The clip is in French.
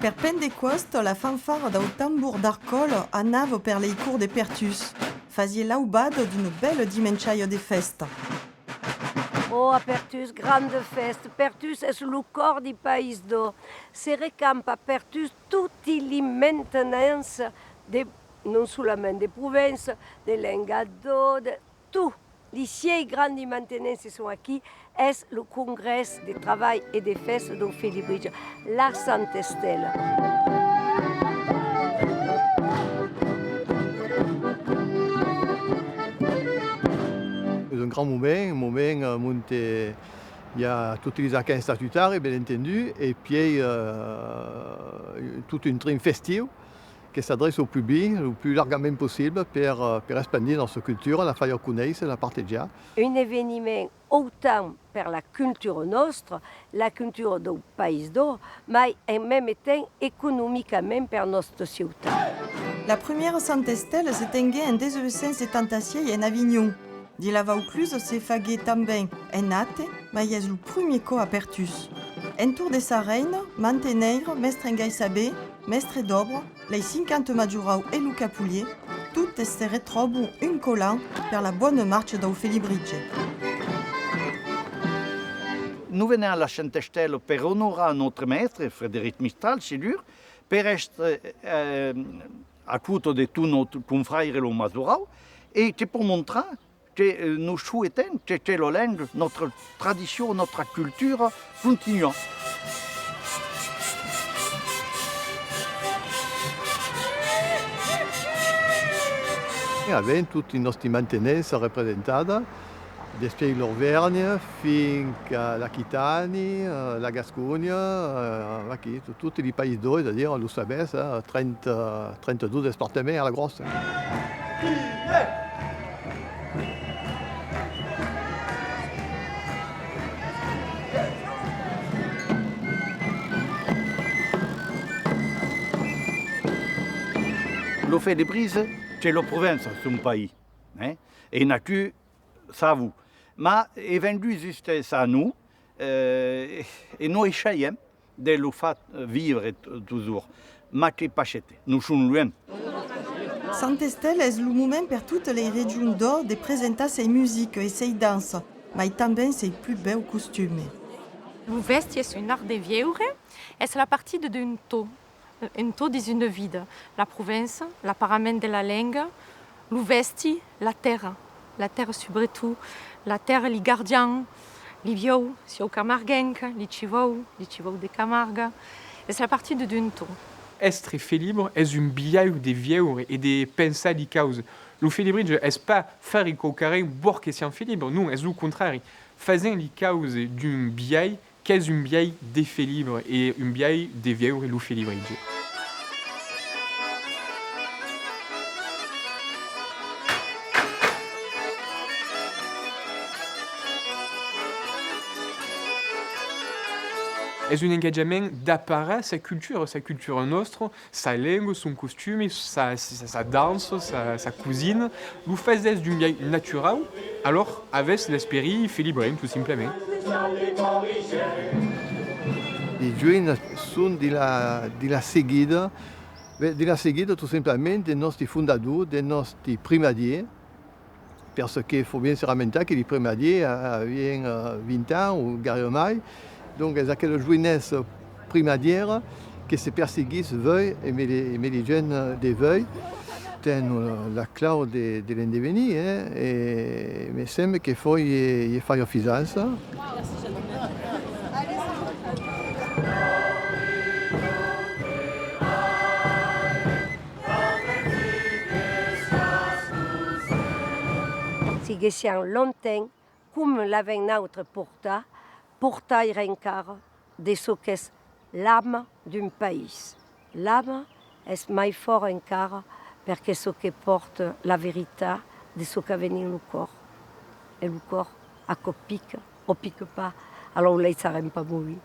Per Pentecost, la fanfare dau tambour d'arcol anava per les cours de Pertus. Fasie l'aubade d'une belle dimensiaia de festa. Oh, a Pertus, grande festa. Pertus es lo cor di país do. Se recampa a Pertus tutti li maintenance de, non solament de province, de l'engador, de tout. Les 6 grandi mantenences sont aquí. Es le congrès de travail et de festa do Felibridge, la Santa Estela. C'est un grand moment où il y a tous les arcanes statutaires, bien entendu, et puis toute une trame festive qui s'adresse au public le plus largement possible pour expandir notre culture, la faire connaître, la partager. Un événement autant per la culture nostra, la culture do país do, mais en même temps économiquement per nostra ciutat. La première Santa Estela se tengué en 1976 en Avignon. Di la Vaucluse se fagué também en Ate, mais es le premier co a Pertus. En tour de sa reine, Manteneire, Mestre Engaisabé, Mestre d'Obre, les 50 majorau et Luca Poulier, toutes se retrouvent un collant per la bonne marche dau Felibridge. Nous venons à la Sainte-Estelle pour honorer notre maître, Frédéric Mistral, c'est dur, pour être à côté de tous nos confrères et le Mazorau, et pour montrer que nous souhaitons que notre tradition, notre culture continue. Avem tutti i nostri mantenenze rappresentati, desde l'Auvergne fino all'Aquitanie, la Gascogna, tutti i paesi d'Oi, c'est-à-dire lo sapete, 32 départements à la grosse. Le Felibridge, c'est la province, son pays. Hein? Et nature, ça vous. Mais est vendu juste à nous, et nous essayons de le faire vivre toujours. Mais c'est pas acheté. Nous sommes loin. Santa Estela es le moment per toutes les régions d'or de presentar ses musiques et ses danses, mais também ses plus beaux costumes. Le vesti est un art de vieure, et c'est la partie d'un taux. Un taux dans une ville. La province, l'apparement de la langue, le vesti, la terre surtout, la terre, les gardiens, les vieux, les camarguenques, les chivaux de Camargue. Et c'est la partie d'un taux. Estre Felibre est un biais de vieure et de pensar les causes. Le Felibridge n'est pas faire les cocarets pour que c'est un Felibre, non, c'est le contraire. Faisant les causes d'un biais qu'est un biais de Felibre et un biais de vieure et le Felibridge. C'est un engagement d'appareil sa culture nostre, sa langue, son costume, sa danse, sa cuisine. Nous faisons du bien naturel, alors avec l'esprit Felibrin, tout simplement. Les jeunes sont de la seguida tout simplement des nostres fondateurs, des nostres primadiers, parce qu'il faut bien se ramener que les primadiers avaient 20 ans ou garde. Donc, c'est aquella jeunesse primadière qui se perséguissent veuille, mais les jeunes des veuilles tennent la clau de l'indeveni, et il me semble qu'il faut y faire officiance. Si gessian longtemps, comme l'avait notre portail rencar de ce qu'est l'âme d'un pays. L'âme est mai fort encara parce ce qui porte la vérité de ce qu'a venu le corps. Et le corps, à pique, ou pique pas, alors là, il ne s'arrête pas mourir.